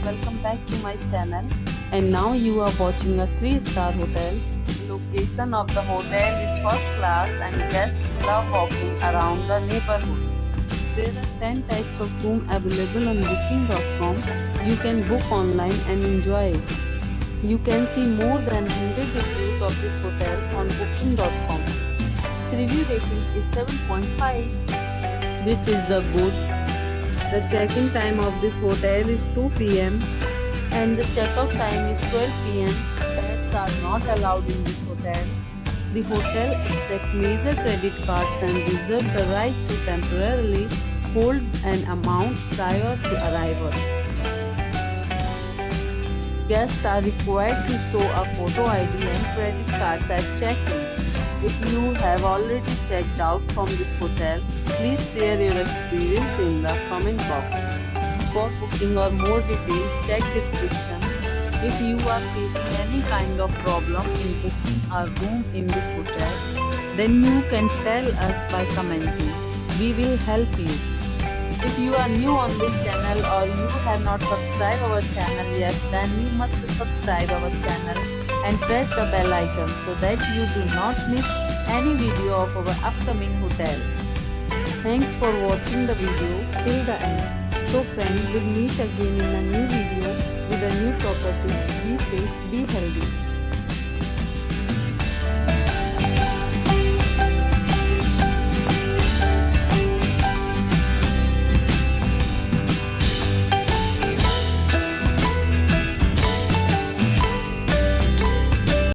welcome back to my channel. And now you are watching a 3-star hotel. Location of the hotel is first class and guests love walking around the neighborhood. There are 10 types of room available on booking.com. You can book online and enjoy it. You can see more than 100 reviews of this hotel on booking.com. Its review rating is 7.5, which is the good. The check-in time of this hotel is 2 p.m. and the check-out time is 12 p.m. Pets are not allowed in this hotel. The hotel accepts major credit cards and reserves the right to temporarily hold an amount prior to arrival. Guests are required to show a photo ID and credit cards at check-in. If you have already checked out from this hotel, please share your experience in the comment box. For booking or more details, check description. If you are facing any kind of problem in booking a room in this hotel, then you can tell us by commenting. We will help you. If you are new on this channel or you have not subscribed our channel yet, then you must subscribe our channel and press the bell icon so that you do not miss any video of our upcoming hotel. Thanks for watching the video till the end. So friends, we'll meet again in a new video with a new property. Be safe, be healthy.